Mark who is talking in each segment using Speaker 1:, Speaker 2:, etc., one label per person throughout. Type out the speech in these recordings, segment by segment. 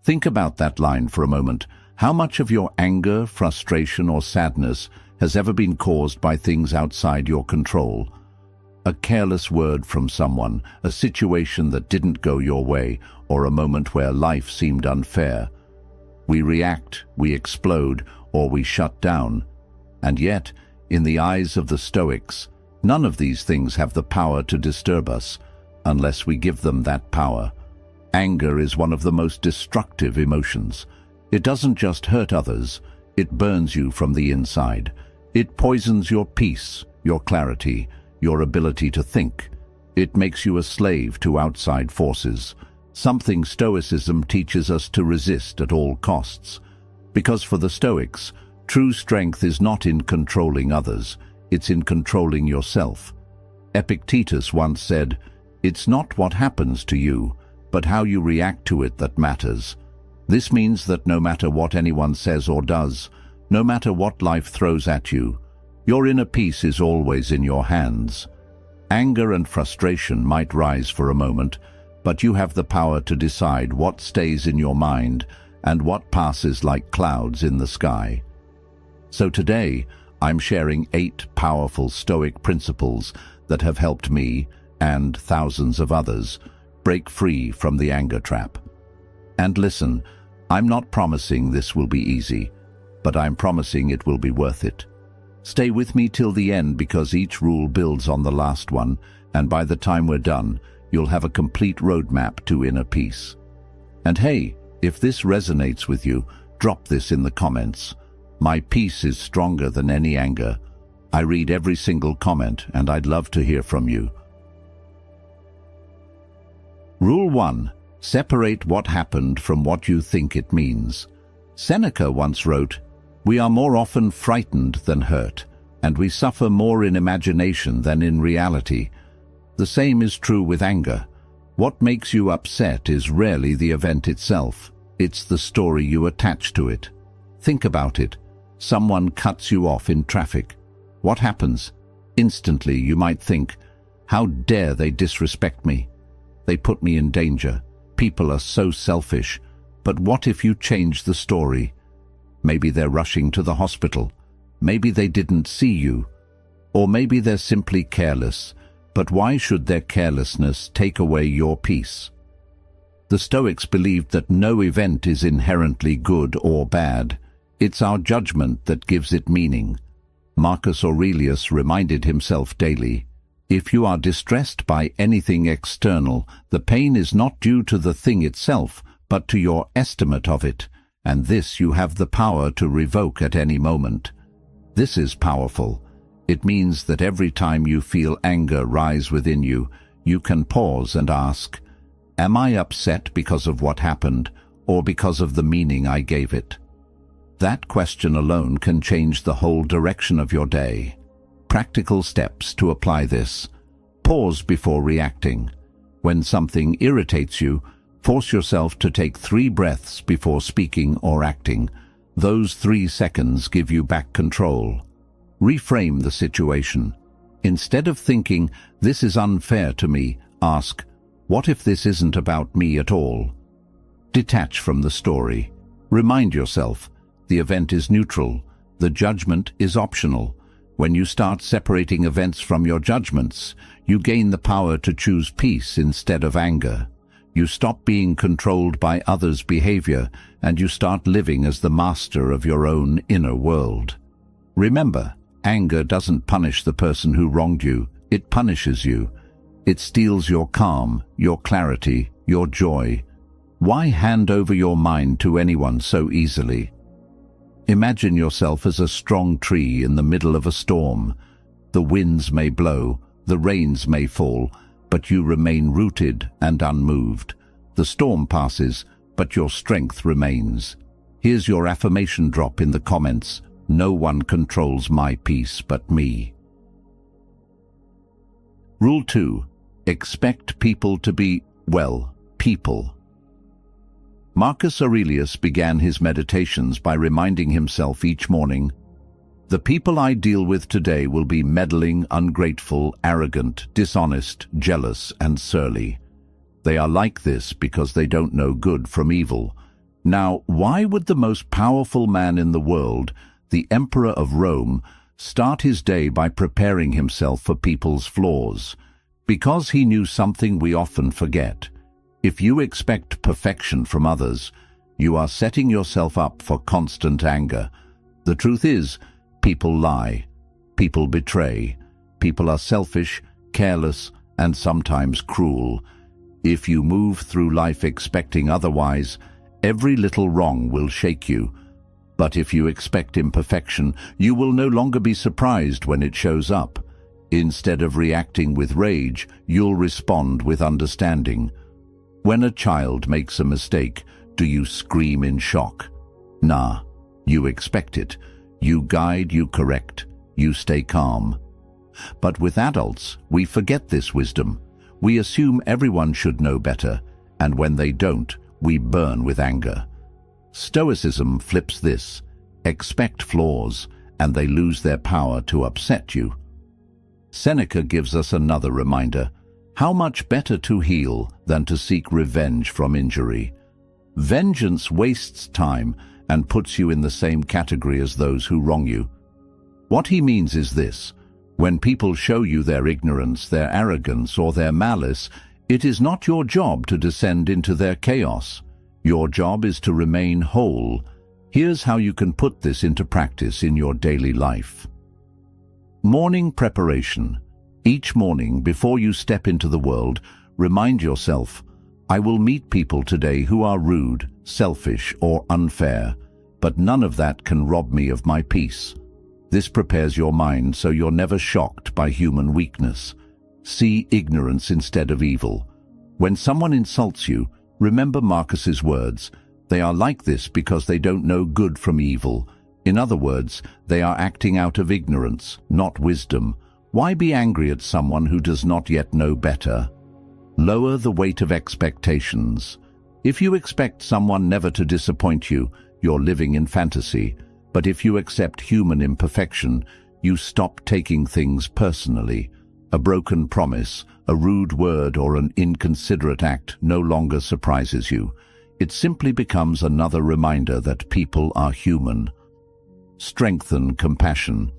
Speaker 1: Think about that line for a moment. How much of your anger, frustration, or sadness has ever been caused by things outside your control? A careless word from someone, a situation that didn't go your way, or a moment where life seemed unfair. We react, we explode, or we shut down. And yet, in the eyes of the Stoics, none of these things have the power to disturb us, unless we give them that power. Anger is one of the most destructive emotions. It doesn't just hurt others, it burns you from the inside. It poisons your peace, your clarity, your ability to think. It makes you a slave to outside forces, something Stoicism teaches us to resist at all costs. Because for the Stoics, true strength is not in controlling others, it's in controlling yourself. Epictetus once said, "It's not what happens to you, but how you react to it that matters." This means that no matter what anyone says or does, no matter what life throws at you, your inner peace is always in your hands. Anger and frustration might rise for a moment, but you have the power to decide what stays in your mind and what passes like clouds in the sky. So today, I'm sharing 8 powerful Stoic principles that have helped me, and thousands of others, break free from the anger trap. And listen, I'm not promising this will be easy, but I'm promising it will be worth it. Stay with me till the end because each rule builds on the last one, and by the time we're done, you'll have a complete roadmap to inner peace. And hey, if this resonates with you, drop this in the comments. My peace is stronger than any anger. I read every single comment, and I'd love to hear from you. Rule 1. Separate what happened from what you think it means. Seneca once wrote, "We are more often frightened than hurt, and we suffer more in imagination than in reality." The same is true with anger. What makes you upset is rarely the event itself. It's the story you attach to it. Think about it. Someone cuts you off in traffic. What happens? Instantly you might think, "How dare they disrespect me? They put me in danger. People are so selfish." But what if you change the story? Maybe they're rushing to the hospital. Maybe they didn't see you. Or maybe they're simply careless. But why should their carelessness take away your peace? The Stoics believed that no event is inherently good or bad. It's our judgment that gives it meaning. Marcus Aurelius reminded himself daily, "If you are distressed by anything external, the pain is not due to the thing itself, but to your estimate of it, and this you have the power to revoke at any moment." This is powerful. It means that every time you feel anger rise within you, you can pause and ask, "Am I upset because of what happened, or because of the meaning I gave it?" That question alone can change the whole direction of your day. Practical steps to apply this. Pause before reacting. When something irritates you, force yourself to take 3 breaths before speaking or acting. Those 3 seconds give you back control. Reframe the situation. Instead of thinking, "This is unfair to me," ask, "What if this isn't about me at all?" Detach from the story. Remind yourself, the event is neutral, the judgment is optional. When you start separating events from your judgments, you gain the power to choose peace instead of anger. You stop being controlled by others' behavior, and you start living as the master of your own inner world. Remember, anger doesn't punish the person who wronged you, it punishes you. It steals your calm, your clarity, your joy. Why hand over your mind to anyone so easily? Imagine yourself as a strong tree in the middle of a storm. The winds may blow, the rains may fall, but you remain rooted and unmoved. The storm passes, but your strength remains. Here's your affirmation drop in the comments. No one controls my peace but me. Rule 2. Expect people to be, well, people. Marcus Aurelius began his meditations by reminding himself each morning, "The people I deal with today will be meddling, ungrateful, arrogant, dishonest, jealous, and surly. They are like this because they don't know good from evil. Now, why would the most powerful man in the world, the Emperor of Rome, start his day by preparing himself for people's flaws? Because he knew something we often forget. If you expect perfection from others, you are setting yourself up for constant anger. The truth is, people lie, people betray, people are selfish, careless, and sometimes cruel. If you move through life expecting otherwise, every little wrong will shake you. But if you expect imperfection, you will no longer be surprised when it shows up. Instead of reacting with rage, you'll respond with understanding. When a child makes a mistake, do you scream in shock? Nah, you expect it. You guide, you correct, you stay calm. But with adults, we forget this wisdom. We assume everyone should know better, and when they don't, we burn with anger. Stoicism flips this. Expect flaws, and they lose their power to upset you. Seneca gives us another reminder. How much better to heal than to seek revenge from injury? Vengeance wastes time and puts you in the same category as those who wrong you. What he means is this. When people show you their ignorance, their arrogance, or their malice, it is not your job to descend into their chaos. Your job is to remain whole. Here's how you can put this into practice in your daily life. Morning preparation. Each morning, before you step into the world, remind yourself, I will meet people today who are rude, selfish, or unfair, but none of that can rob me of my peace. This prepares your mind so you're never shocked by human weakness. See ignorance instead of evil. When someone insults you, remember Marcus's words. They are like this because they don't know good from evil. In other words, they are acting out of ignorance, not wisdom. Why be angry at someone who does not yet know better? Lower the weight of expectations. If you expect someone never to disappoint you, you're living in fantasy. But if you accept human imperfection, you stop taking things personally. A broken promise, a rude word, or an inconsiderate act no longer surprises you. It simply becomes another reminder that people are human. Strengthen compassion.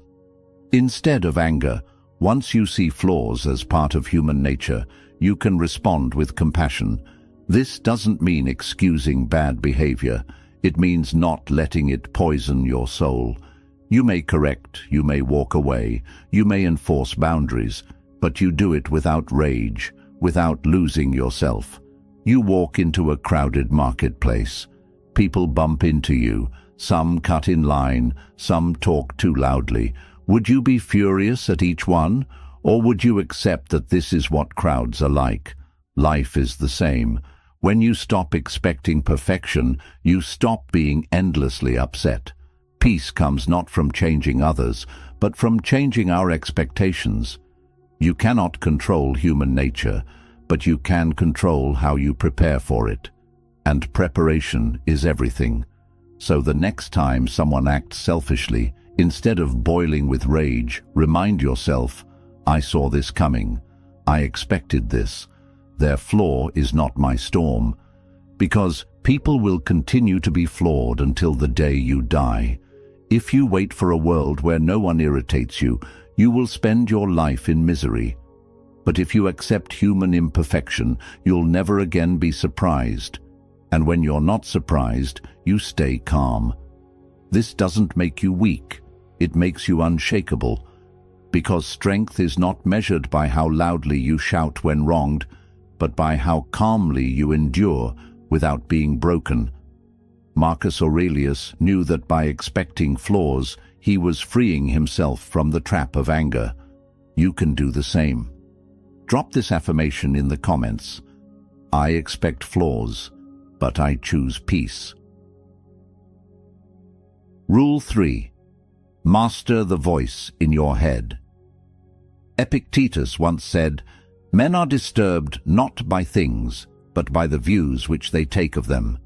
Speaker 1: Instead of anger, once you see flaws as part of human nature, you can respond with compassion. This doesn't mean excusing bad behavior. It means not letting it poison your soul. You may correct, you may walk away, you may enforce boundaries, but you do it without rage, without losing yourself. You walk into a crowded marketplace. People bump into you. Some cut in line, some talk too loudly. Would you be furious at each one, or would you accept that this is what crowds are like? Life is the same. When you stop expecting perfection, you stop being endlessly upset. Peace comes not from changing others, but from changing our expectations. You cannot control human nature, but you can control how you prepare for it. And preparation is everything. So the next time someone acts selfishly, instead of boiling with rage, remind yourself, I saw this coming. I expected this. Their flaw is not my storm. Because people will continue to be flawed until the day you die. If you wait for a world where no one irritates you, you will spend your life in misery. But if you accept human imperfection, you'll never again be surprised. And when you're not surprised, you stay calm. This doesn't make you weak. It makes you unshakable. Because strength is not measured by how loudly you shout when wronged, but by how calmly you endure without being broken. Marcus Aurelius knew that by expecting flaws, he was freeing himself from the trap of anger. You can do the same. Drop this affirmation in the comments. I expect flaws, but I choose peace. Rule 3. Master the voice in your head. Epictetus once said, Men are disturbed not by things, but by the views which they take of them.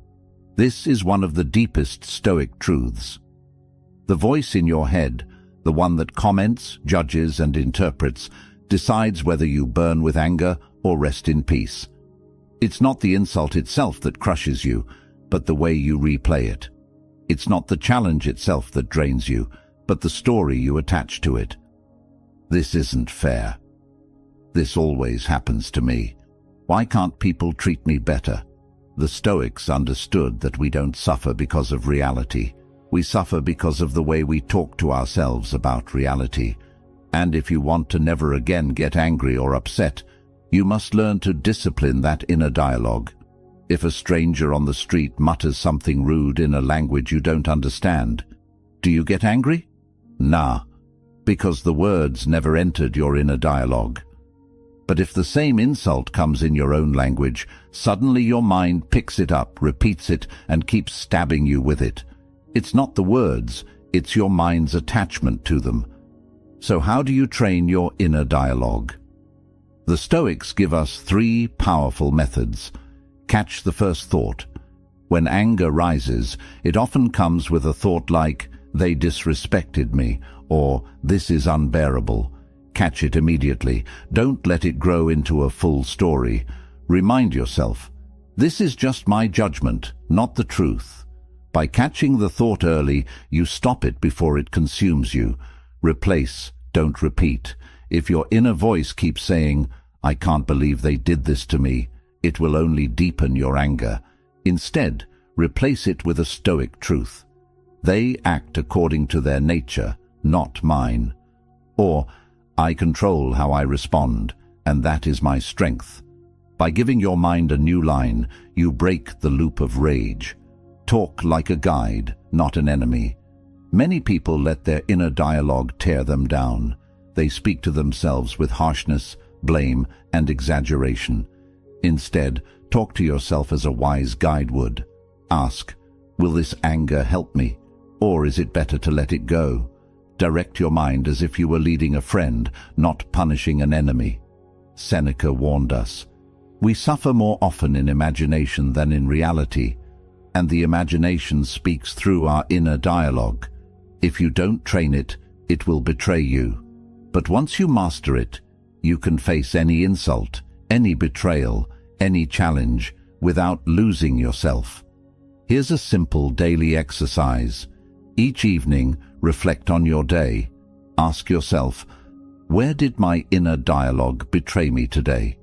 Speaker 1: This is one of the deepest Stoic truths. The voice in your head, the one that comments, judges, and interprets, decides whether you burn with anger or rest in peace. It's not the insult itself that crushes you, but the way you replay it. It's not the challenge itself that drains you, but the story you attach to it. This isn't fair. This always happens to me. Why can't people treat me better? The Stoics understood that we don't suffer because of reality. We suffer because of the way we talk to ourselves about reality. And if you want to never again get angry or upset, you must learn to discipline that inner dialogue. If a stranger on the street mutters something rude in a language you don't understand, do you get angry? Nah, because the words never entered your inner dialogue. But if the same insult comes in your own language, suddenly your mind picks it up, repeats it, and keeps stabbing you with it. It's not the words, it's your mind's attachment to them. So how do you train your inner dialogue? The Stoics give us 3 powerful methods. Catch the first thought. When anger rises, it often comes with a thought like, "They disrespected me," or "This is unbearable." Catch it immediately. Don't let it grow into a full story. Remind yourself, this is just my judgment, not the truth. By catching the thought early, you stop it before it consumes you. Replace, don't repeat. If your inner voice keeps saying, "I can't believe they did this to me," it will only deepen your anger. Instead, replace it with a Stoic truth. They act according to their nature, not mine. Or, I control how I respond, and that is my strength. By giving your mind a new line, you break the loop of rage. Talk like a guide, not an enemy. Many people let their inner dialogue tear them down. They speak to themselves with harshness, blame, and exaggeration. Instead, talk to yourself as a wise guide would. Ask, will this anger help me? Or is it better to let it go? Direct your mind as if you were leading a friend, not punishing an enemy. Seneca warned us, we suffer more often in imagination than in reality, and the imagination speaks through our inner dialogue. If you don't train it, it will betray you. But once you master it, you can face any insult, any betrayal, any challenge, without losing yourself. Here's a simple daily exercise. Each evening, reflect on your day. Ask yourself, where did my inner dialogue betray me today?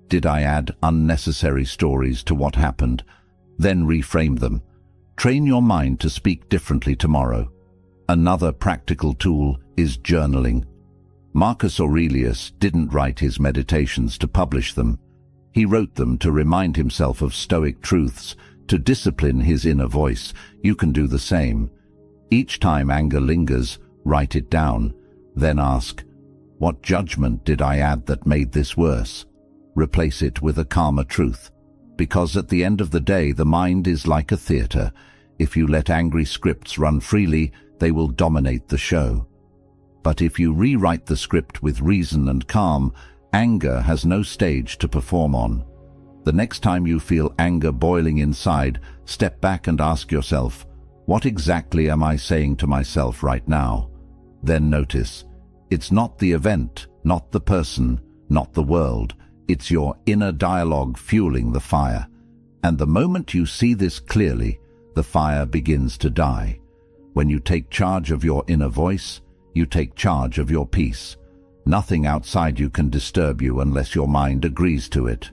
Speaker 1: Did I add unnecessary stories to what happened? Then reframe them. Train your mind to speak differently tomorrow. Another practical tool is journaling. Marcus Aurelius didn't write his meditations to publish them. He wrote them to remind himself of Stoic truths, to discipline his inner voice. You can do the same. Each time anger lingers, write it down. Then ask, what judgment did I add that made this worse? Replace it with a calmer truth. Because at the end of the day, the mind is like a theater. If you let angry scripts run freely, they will dominate the show. But if you rewrite the script with reason and calm, anger has no stage to perform on. The next time you feel anger boiling inside, step back and ask yourself, what exactly am I saying to myself right now? Then notice, it's not the event, not the person, not the world. It's your inner dialogue fueling the fire. And the moment you see this clearly, the fire begins to die. When you take charge of your inner voice, you take charge of your peace. Nothing outside you can disturb you unless your mind agrees to it.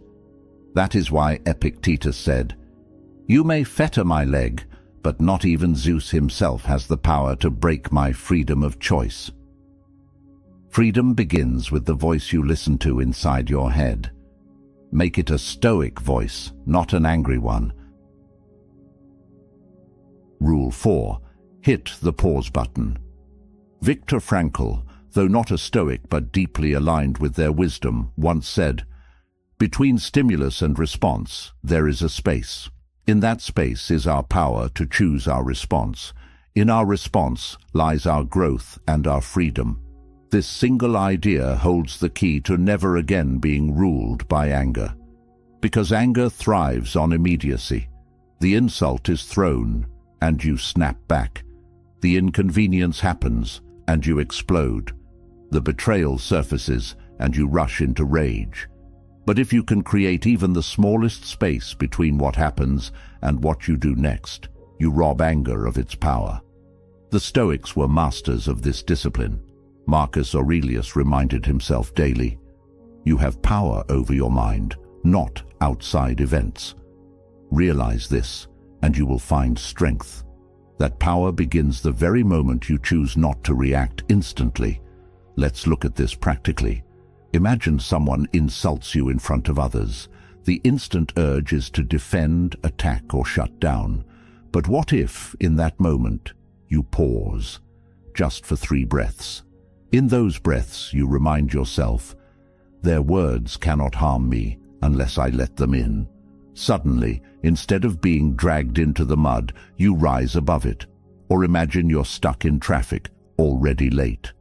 Speaker 1: That is why Epictetus said, "You may fetter my leg, but not even Zeus himself has the power to break my freedom of choice." Freedom begins with the voice you listen to inside your head. Make it a Stoic voice, not an angry one. Rule 4. Hit the pause button. Viktor Frankl, though not a Stoic but deeply aligned with their wisdom, once said, "Between stimulus and response, there is a space. In that space is our power to choose our response. In our response lies our growth and our freedom." This single idea holds the key to never again being ruled by anger. Because anger thrives on immediacy. The insult is thrown, and you snap back. The inconvenience happens, and you explode. The betrayal surfaces, and you rush into rage. But if you can create even the smallest space between what happens and what you do next, you rob anger of its power. The Stoics were masters of this discipline. Marcus Aurelius reminded himself daily, "You have power over your mind, not outside events. Realize this, and you will find strength. That power begins the very moment you choose not to react instantly." Let's look at this practically. Imagine someone insults you in front of others. The instant urge is to defend, attack, or shut down. But what if, in that moment, you pause, just for 3 breaths? In those breaths, you remind yourself, "Their words cannot harm me unless I let them in." Suddenly, instead of being dragged into the mud, you rise above it. Or imagine you're stuck in traffic, already late.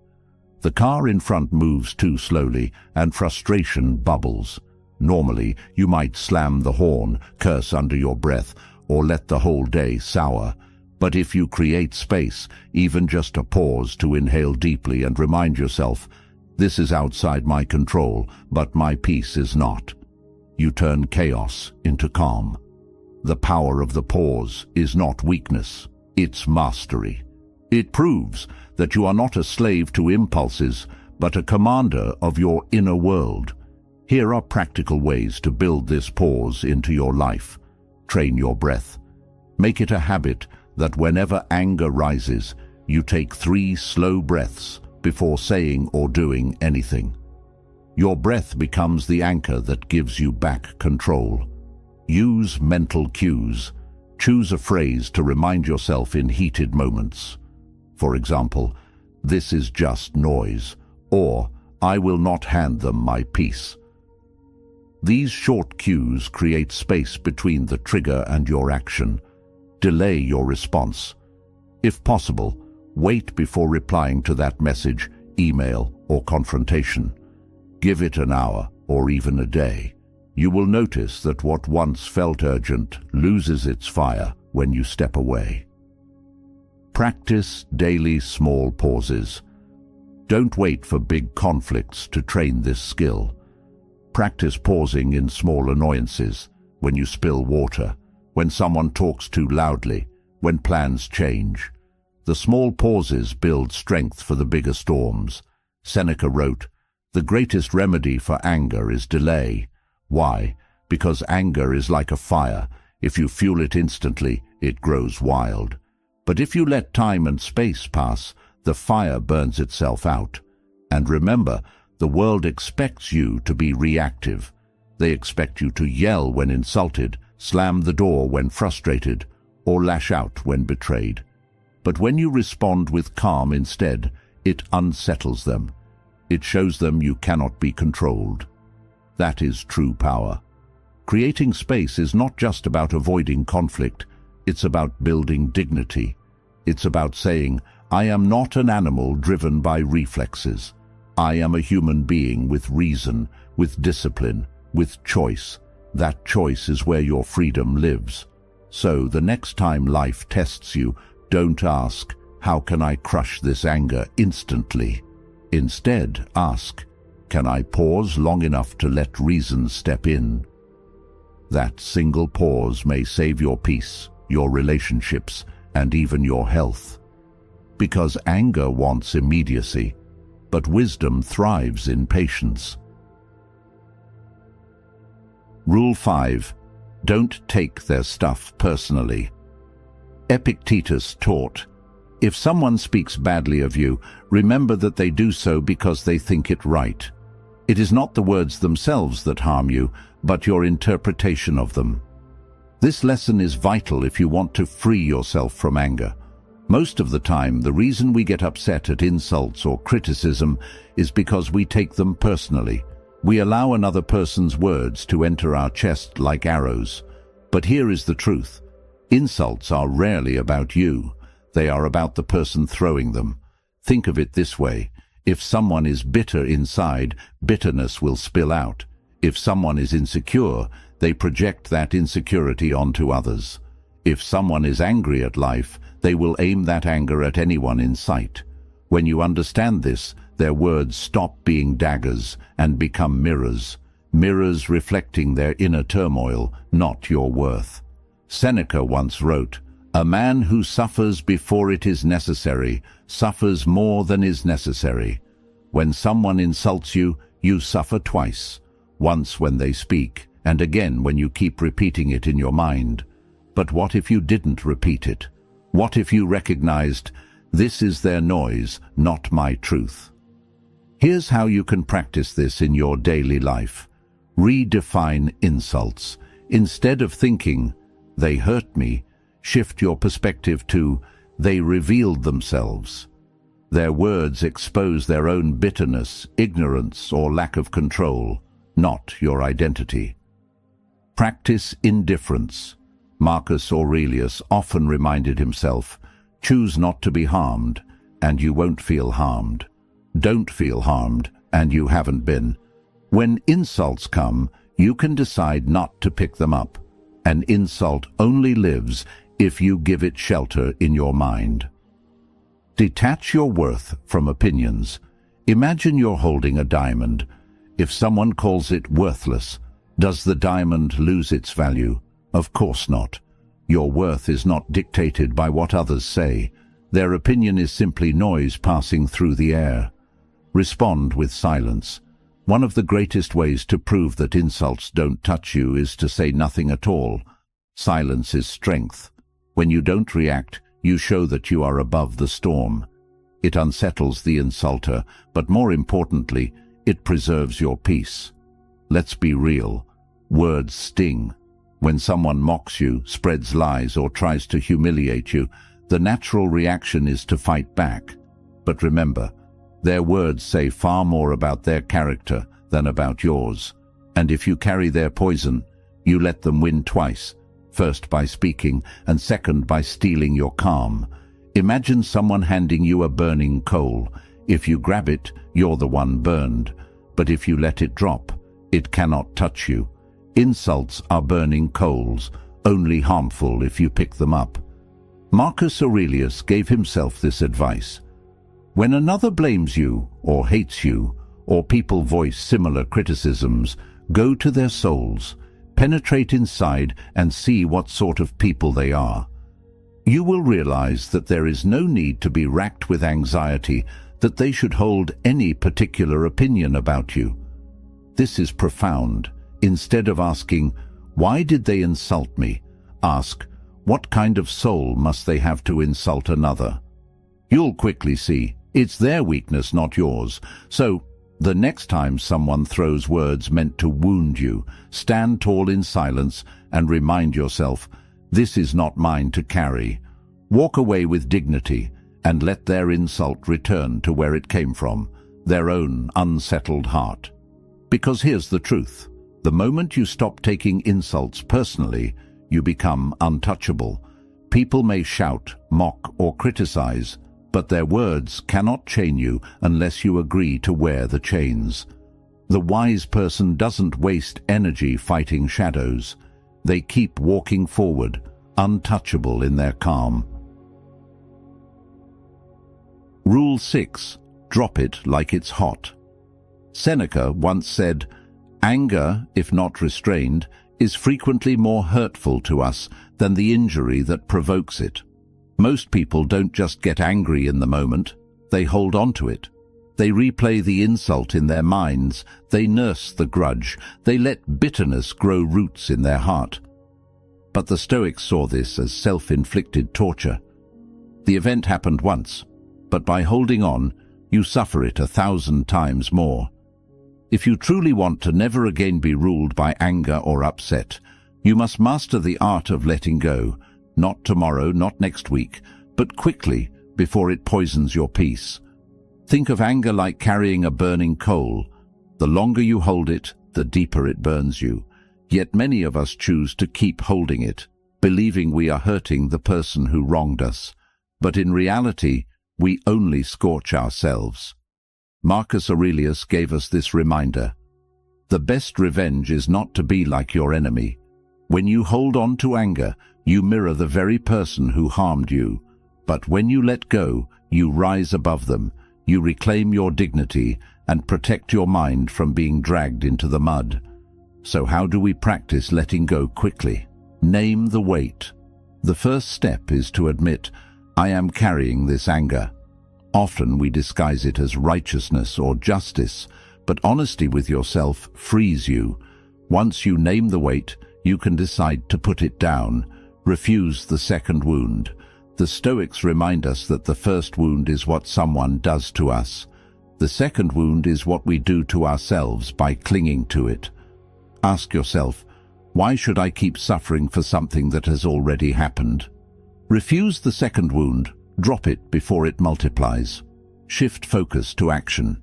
Speaker 1: The car in front moves too slowly, and frustration bubbles. Normally, you might slam the horn, curse under your breath, or let the whole day sour. But if you create space, even just a pause to inhale deeply and remind yourself, "This is outside my control, but my peace is not," you turn chaos into calm. The power of the pause is not weakness, it's mastery. It proves that you are not a slave to impulses, but a commander of your inner world. Here are practical ways to build this pause into your life. Train your breath. Make it a habit that whenever anger rises, you take 3 slow breaths before saying or doing anything. Your breath becomes the anchor that gives you back control. Use mental cues. Choose a phrase to remind yourself in heated moments. For example, "This is just noise," or "I will not hand them my peace." These short cues create space between the trigger and your action. Delay your response. If possible, wait before replying to that message, email, or confrontation. Give it an hour or even a day. You will notice that what once felt urgent loses its fire when you step away. Practice daily small pauses. Don't wait for big conflicts to train this skill. Practice pausing in small annoyances, when you spill water, when someone talks too loudly, when plans change. The small pauses build strength for the bigger storms. Seneca wrote, "The greatest remedy for anger is delay." Why? Because anger is like a fire. If you fuel it instantly, it grows wild. But if you let time and space pass, the fire burns itself out. And remember, the world expects you to be reactive. They expect you to yell when insulted, slam the door when frustrated, or lash out when betrayed. But when you respond with calm instead, it unsettles them. It shows them you cannot be controlled. That is true power. Creating space is not just about avoiding conflict, it's about building dignity. It's about saying, "I am not an animal driven by reflexes. I am a human being with reason, with discipline, with choice. That choice is where your freedom lives." So the next time life tests you, don't ask, "How can I crush this anger instantly?" Instead, ask, "Can I pause long enough to let reason step in?" That single pause may save your peace, your relationships, and even your health. Because anger wants immediacy, but wisdom thrives in patience. Rule 5. Don't take their stuff personally. Epictetus taught, "If someone speaks badly of you, remember that they do so because they think it right. It is not the words themselves that harm you, but your interpretation of them." This lesson is vital if you want to free yourself from anger. Most of the time, the reason we get upset at insults or criticism is because we take them personally. We allow another person's words to enter our chest like arrows. But here is the truth. Insults are rarely about you. They are about the person throwing them. Think of it this way. If someone is bitter inside, bitterness will spill out. If someone is insecure, they project that insecurity onto others. If someone is angry at life, they will aim that anger at anyone in sight. When you understand this, their words stop being daggers and become mirrors. mirrors reflecting their inner turmoil, not your worth. Seneca once wrote, "A man who suffers before it is necessary suffers more than is necessary." When someone insults you, you suffer twice, once when they speak, and again when you keep repeating it in your mind. But what if you didn't repeat it? What if you recognized, this is their noise, not my truth? Here's how you can practice this in your daily life. Redefine insults. Instead of thinking, they hurt me, shift your perspective to, they revealed themselves. Their words expose their own bitterness, ignorance, or lack of control, not your identity. Practice indifference. Marcus Aurelius often reminded himself, choose not to be harmed, and you won't feel harmed. Don't feel harmed, and you haven't been. When insults come, you can decide not to pick them up. An insult only lives if you give it shelter in your mind. Detach your worth from opinions. Imagine you're holding a diamond. If someone calls it worthless, does the diamond lose its value? Of course not. Your worth is not dictated by what others say. Their opinion is simply noise passing through the air. Respond with silence. One of the greatest ways to prove that insults don't touch you is to say nothing at all. Silence is strength. When you don't react, you show that you are above the storm. It unsettles the insulter, but more importantly, it preserves your peace. Let's be real. Words sting. When someone mocks you, spreads lies, or tries to humiliate you, the natural reaction is to fight back. But remember, their words say far more about their character than about yours. And if you carry their poison, you let them win twice, first by speaking and second by stealing your calm. Imagine someone handing you a burning coal. If you grab it, you're the one burned. But if you let it drop, it cannot touch you. Insults are burning coals, only harmful if you pick them up. Marcus Aurelius gave himself this advice. When another blames you, or hates you, or people voice similar criticisms, go to their souls, penetrate inside and see what sort of people they are. You will realize that there is no need to be racked with anxiety that they should hold any particular opinion about you. This is profound. Instead of asking, why did they insult me? Ask, what kind of soul must they have to insult another? You'll quickly see, it's their weakness, not yours. So, the next time someone throws words meant to wound you, stand tall in silence and remind yourself, this is not mine to carry. Walk away with dignity and let their insult return to where it came from, their own unsettled heart. Because here's the truth. The moment you stop taking insults personally, you become untouchable. People may shout, mock, or criticize, but their words cannot chain you unless you agree to wear the chains. The wise person doesn't waste energy fighting shadows. They keep walking forward, untouchable in their calm. Rule 6. Drop it like it's hot. Seneca once said, anger, if not restrained, is frequently more hurtful to us than the injury that provokes it. Most people don't just get angry in the moment, they hold on to it. They replay the insult in their minds, they nurse the grudge, they let bitterness grow roots in their heart. But the Stoics saw this as self-inflicted torture. The event happened once, but by holding on, you suffer it 1,000 times more. If you truly want to never again be ruled by anger or upset, you must master the art of letting go, not tomorrow, not next week, but quickly before it poisons your peace. Think of anger like carrying a burning coal. The longer you hold it, the deeper it burns you. Yet many of us choose to keep holding it, believing we are hurting the person who wronged us. But in reality, we only scorch ourselves. Marcus Aurelius gave us this reminder. The best revenge is not to be like your enemy. When you hold on to anger, you mirror the very person who harmed you. But when you let go, you rise above them. You reclaim your dignity and protect your mind from being dragged into the mud. So how do we practice letting go quickly? Name the weight. The first step is to admit, I am carrying this anger. Often we disguise it as righteousness or justice, but honesty with yourself frees you. Once you name the weight, you can decide to put it down. Refuse the second wound. The Stoics remind us that the first wound is what someone does to us. The second wound is what we do to ourselves by clinging to it. Ask yourself, why should I keep suffering for something that has already happened? Refuse the second wound. Drop it before it multiplies. Shift focus to action.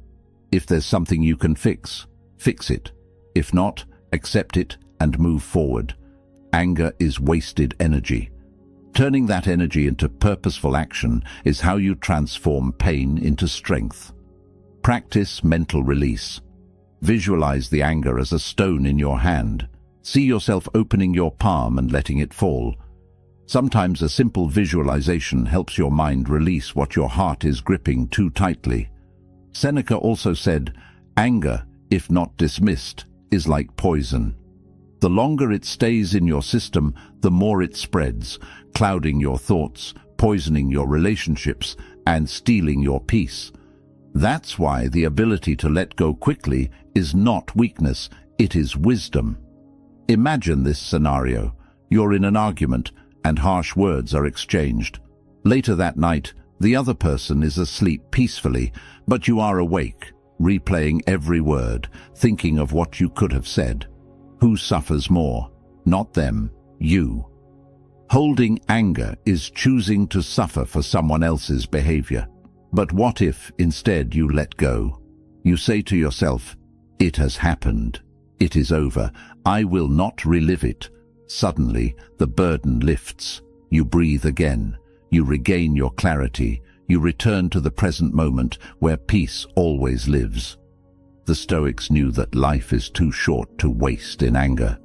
Speaker 1: If there's something you can fix it. If not, accept it and move forward. Anger is wasted energy. Turning that energy into purposeful action is how you transform pain into strength. Practice mental release. Visualize the anger as a stone in your hand. See yourself opening your palm and letting it fall. Sometimes a simple visualization helps your mind release what your heart is gripping too tightly. Seneca also said, anger, if not dismissed, is like poison. The longer it stays in your system, the more it spreads, clouding your thoughts, poisoning your relationships, and stealing your peace. That's why the ability to let go quickly is not weakness, it is wisdom. Imagine this scenario. You're in an argument, and harsh words are exchanged. Later that night, the other person is asleep peacefully, but you are awake, replaying every word, thinking of what you could have said. Who suffers more? Not them, you. Holding anger is choosing to suffer for someone else's behavior. But what if, instead, you let go? You say to yourself, it has happened. It is over. I will not relive it. Suddenly, the burden lifts. You breathe again. You regain your clarity. You return to the present moment where peace always lives. The Stoics knew that life is too short to waste in anger.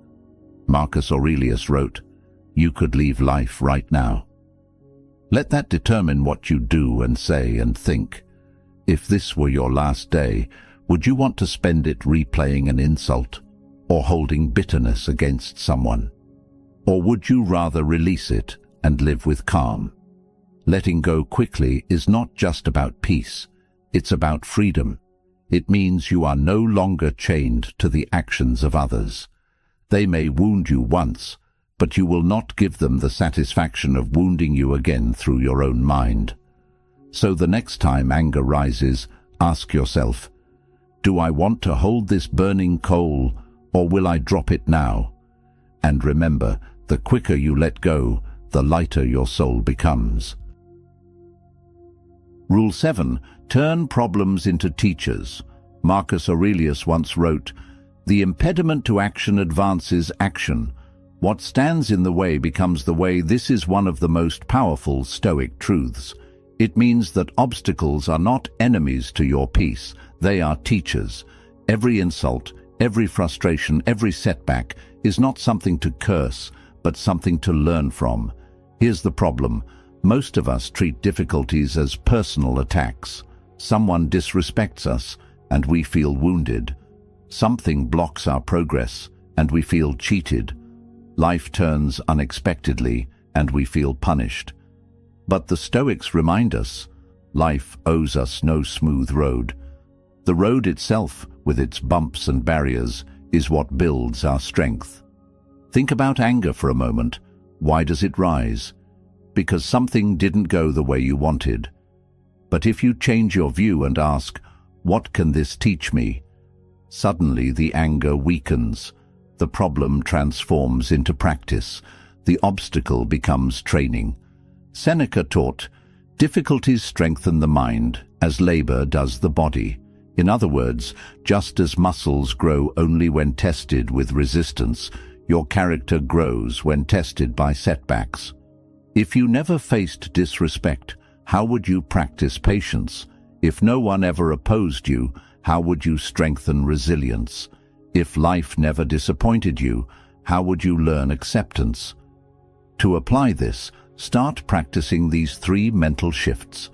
Speaker 1: Marcus Aurelius wrote, "You could leave life right now." Let that determine what you do and say and think. If this were your last day, would you want to spend it replaying an insult or holding bitterness against someone? Or would you rather release it and live with calm? Letting go quickly is not just about peace, it's about freedom. It means you are no longer chained to the actions of others. They may wound you once, but you will not give them the satisfaction of wounding you again through your own mind. So the next time anger rises, ask yourself, do I want to hold this burning coal, or will I drop it now? And remember, the quicker you let go, the lighter your soul becomes. Rule 7. Turn problems into teachers. Marcus Aurelius once wrote, "The impediment to action advances action. What stands in the way becomes the way." This is one of the most powerful Stoic truths. It means that obstacles are not enemies to your peace, they are teachers. Every insult, every frustration, every setback is not something to curse, but something to learn from. Here's the problem. Most of us treat difficulties as personal attacks. Someone disrespects us, and we feel wounded. Something blocks our progress, and we feel cheated. Life turns unexpectedly, and we feel punished. But the Stoics remind us, life owes us no smooth road. The road itself, with its bumps and barriers, is what builds our strength. Think about anger for a moment. Why does it rise? Because something didn't go the way you wanted. But if you change your view and ask, what can this teach me? Suddenly the anger weakens. The problem transforms into practice. The obstacle becomes training. Seneca taught, difficulties strengthen the mind as labor does the body. In other words, just as muscles grow only when tested with resistance, your character grows when tested by setbacks. If you never faced disrespect, how would you practice patience? If no one ever opposed you, how would you strengthen resilience? If life never disappointed you, how would you learn acceptance? To apply this, start practicing these 3 mental shifts.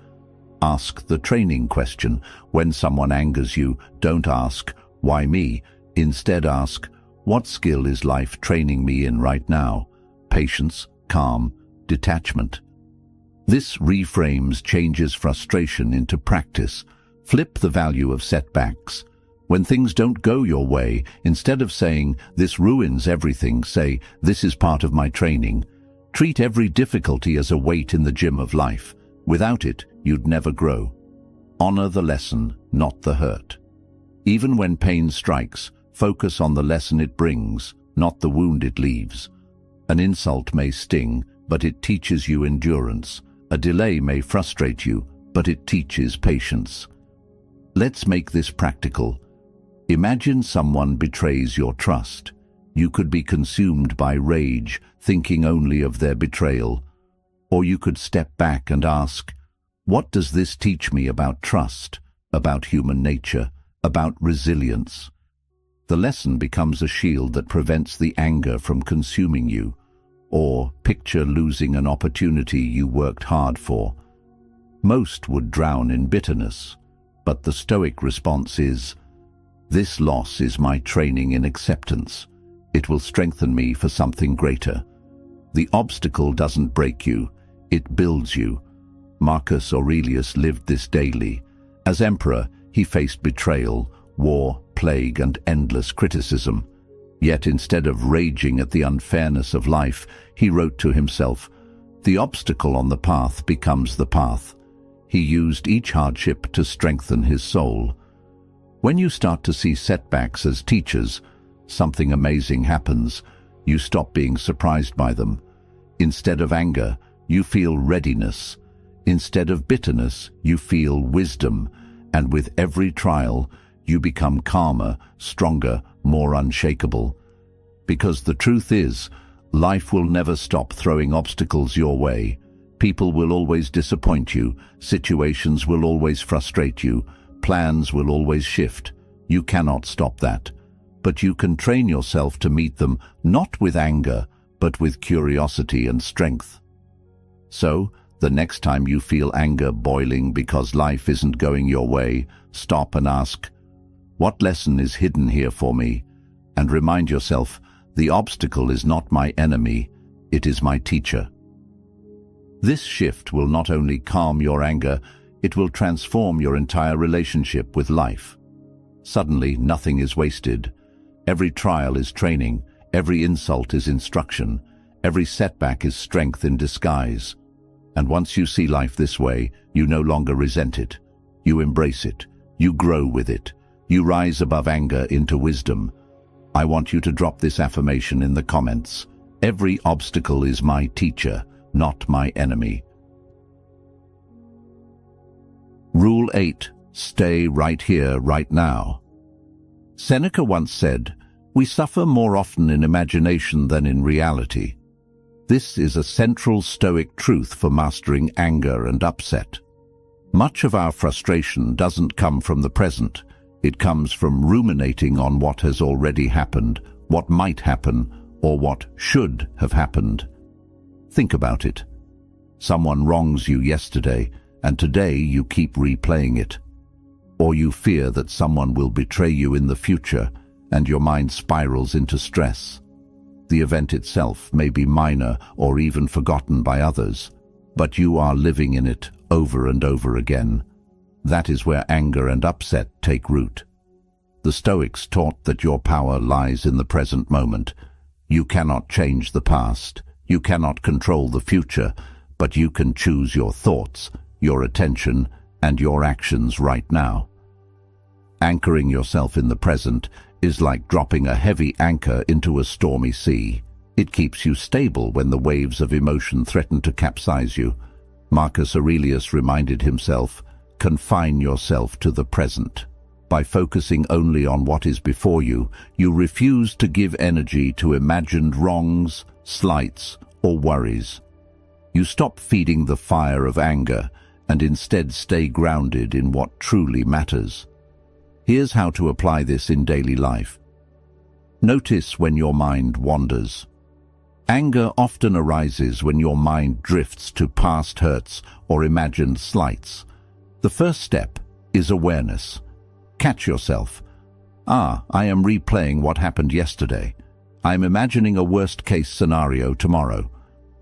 Speaker 1: Ask the training question. When someone angers you, don't ask, why me? Instead ask, What skill is life training me in right now? Patience, calm, detachment. This reframes changes frustration into practice. Flip the value of setbacks. When things don't go your way, instead of saying, "This ruins everything," say, "This is part of my training." Treat every difficulty as a weight in the gym of life. Without it, you'd never grow. Honor the lesson, not the hurt. Even when pain strikes, focus on the lesson it brings, not the wound it leaves. An insult may sting, but it teaches you endurance. A delay may frustrate you, but it teaches patience. Let's make this practical. Imagine someone betrays your trust. You could be consumed by rage, thinking only of their betrayal. Or you could step back and ask, what does this teach me about trust, about human nature, about resilience? The lesson becomes a shield that prevents the anger from consuming you. Or picture losing an opportunity you worked hard for. Most would drown in bitterness, but the Stoic response is, "This loss is my training in acceptance. It will strengthen me for something greater." The obstacle doesn't break you, it builds you. Marcus Aurelius lived this daily. As emperor, he faced betrayal, war, plague, and endless criticism. Yet instead of raging at the unfairness of life, he wrote to himself, "The obstacle on the path becomes the path." He used each hardship to strengthen his soul. When you start to see setbacks as teachers, something amazing happens. You stop being surprised by them. Instead of anger, you feel readiness. Instead of bitterness, you feel wisdom. And with every trial, you become calmer, stronger, more unshakable. Because the truth is, life will never stop throwing obstacles your way. People will always disappoint you. Situations will always frustrate you. Plans will always shift. You cannot stop that. But you can train yourself to meet them, not with anger, but with curiosity and strength. So, the next time you feel anger boiling because life isn't going your way, stop and ask, what lesson is hidden here for me? And remind yourself, the obstacle is not my enemy, it is my teacher. This shift will not only calm your anger, it will transform your entire relationship with life. Suddenly, nothing is wasted. Every trial is training, every insult is instruction, every setback is strength in disguise. And once you see life this way, you no longer resent it. You embrace it. You grow with it. You rise above anger into wisdom. I want you to drop this affirmation in the comments. Every obstacle is my teacher, not my enemy. Rule 8. Stay right here, right now. Seneca once said, "We suffer more often in imagination than in reality." This is a central Stoic truth for mastering anger and upset. Much of our frustration doesn't come from the present. It comes from ruminating on what has already happened, what might happen, or what should have happened. Think about it. Someone wrongs you yesterday, and today you keep replaying it. Or you fear that someone will betray you in the future, and your mind spirals into stress. The event itself may be minor or even forgotten by others, but you are living in it over and over again. That is where anger and upset take root. The Stoics taught that your power lies in the present moment. You cannot change the past, you cannot control the future, but you can choose your thoughts, your attention, and your actions right now. Anchoring yourself in the present is like dropping a heavy anchor into a stormy sea. It keeps you stable when the waves of emotion threaten to capsize you. Marcus Aurelius reminded himself, confine yourself to the present. By focusing only on what is before you, you refuse to give energy to imagined wrongs, slights, or worries. You stop feeding the fire of anger and instead stay grounded in what truly matters. Here's how to apply this in daily life. Notice when your mind wanders. Anger often arises when your mind drifts to past hurts or imagined slights. The first step is awareness. Catch yourself. I am replaying what happened yesterday. I am imagining a worst-case scenario tomorrow.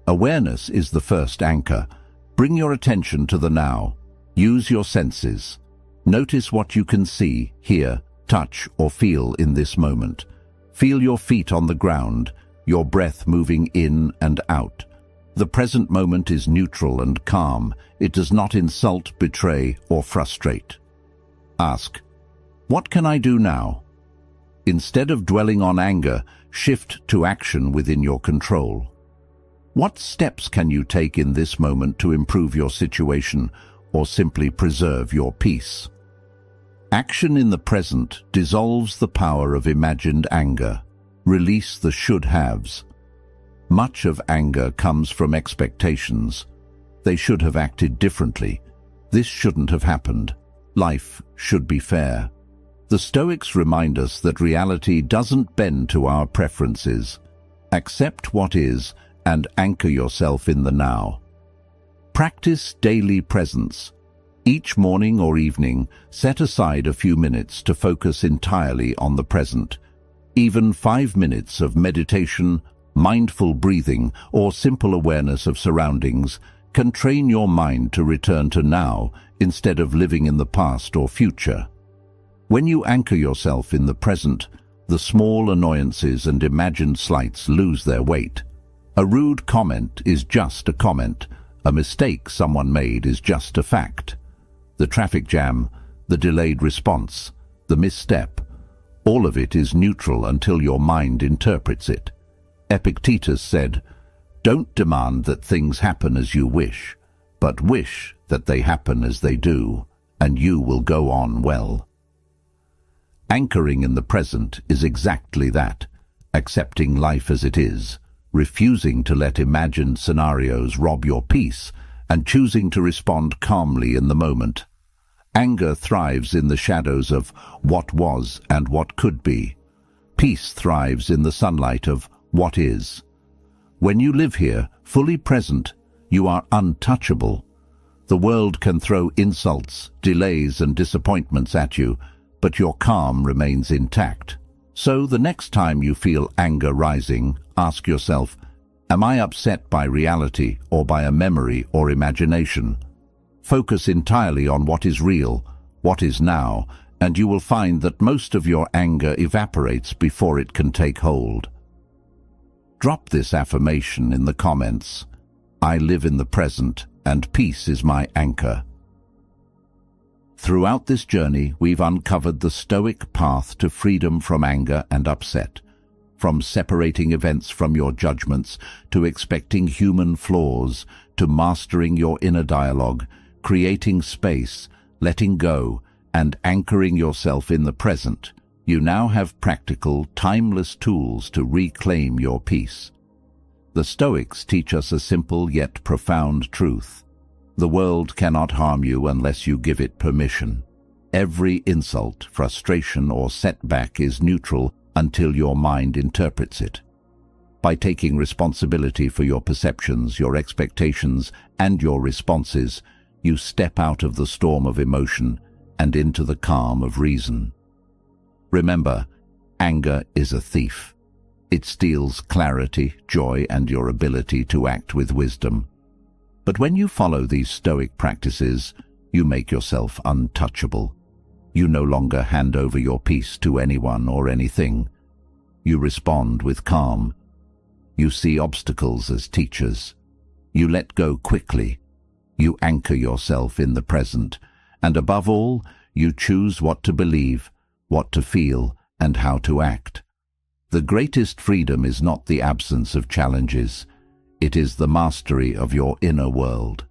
Speaker 1: Awareness is the first anchor. Bring your attention to the now. Use your senses. Notice what you can see, hear, touch, or feel in this moment. Feel your feet on the ground, your breath moving in and out. The present moment is neutral and calm. It does not insult, betray, or frustrate. Ask, what can I do now? Instead of dwelling on anger, shift to action within your control. What steps can you take in this moment to improve your situation or simply preserve your peace? Action in the present dissolves the power of imagined anger. Release the should-haves. Much of anger comes from expectations. They should have acted differently. This shouldn't have happened. Life should be fair. The Stoics remind us that reality doesn't bend to our preferences. Accept what is and anchor yourself in the now. Practice daily presence. Each morning or evening, set aside a few minutes to focus entirely on the present. Even 5 minutes of meditation, mindful breathing, or simple awareness of surroundings can train your mind to return to now instead of living in the past or future. When you anchor yourself in the present, the small annoyances and imagined slights lose their weight. A rude comment is just a comment. A mistake someone made is just a fact. The traffic jam, the delayed response, the misstep, all of it is neutral until your mind interprets it. Epictetus said, "Don't demand that things happen as you wish, but wish that they happen as they do, and you will go on well." Anchoring in the present is exactly that, accepting life as it is, refusing to let imagined scenarios rob your peace, and choosing to respond calmly in the moment. Anger thrives in the shadows of what was and what could be. Peace thrives in the sunlight of what is. When you live here, fully present, you are untouchable. The world can throw insults, delays, and disappointments at you, but your calm remains intact. So the next time you feel anger rising, ask yourself, am I upset by reality or by a memory or imagination? Focus entirely on what is real, what is now, and you will find that most of your anger evaporates before it can take hold. Drop this affirmation in the comments. I live in the present, and peace is my anchor. Throughout this journey, we've uncovered the Stoic path to freedom from anger and upset. From separating events from your judgments, to expecting human flaws, to mastering your inner dialogue, creating space, letting go, and anchoring yourself in the present, you now have practical, timeless tools to reclaim your peace. The Stoics teach us a simple yet profound truth. The world cannot harm you unless you give it permission. Every insult, frustration, or setback is neutral until your mind interprets it. By taking responsibility for your perceptions, your expectations, and your responses, you step out of the storm of emotion and into the calm of reason. Remember, anger is a thief. It steals clarity, joy, and your ability to act with wisdom. But when you follow these Stoic practices, you make yourself untouchable. You no longer hand over your peace to anyone or anything. You respond with calm. You see obstacles as teachers. You let go quickly. You anchor yourself in the present. And above all, you choose what to believe, what to feel, and how to act. The greatest freedom is not the absence of challenges. It is the mastery of your inner world.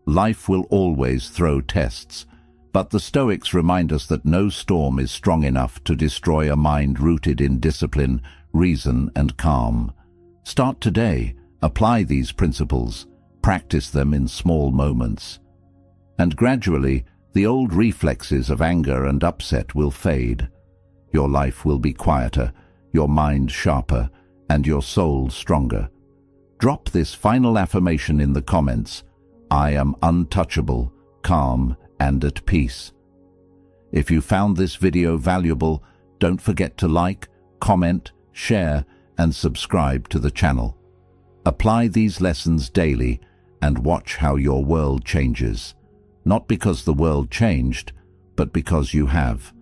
Speaker 1: Life will always throw tests, but the Stoics remind us that no storm is strong enough to destroy a mind rooted in discipline, reason, and calm. Start today. Apply these principles. Practice them in small moments. And gradually, the old reflexes of anger and upset will fade. Your life will be quieter, your mind sharper, and your soul stronger. Drop this final affirmation in the comments. I am untouchable, calm, and at peace. If you found this video valuable, Don't forget to like, comment, share, and subscribe to the channel. Apply these lessons daily and watch how your world changes. Not because the world changed, but because you have.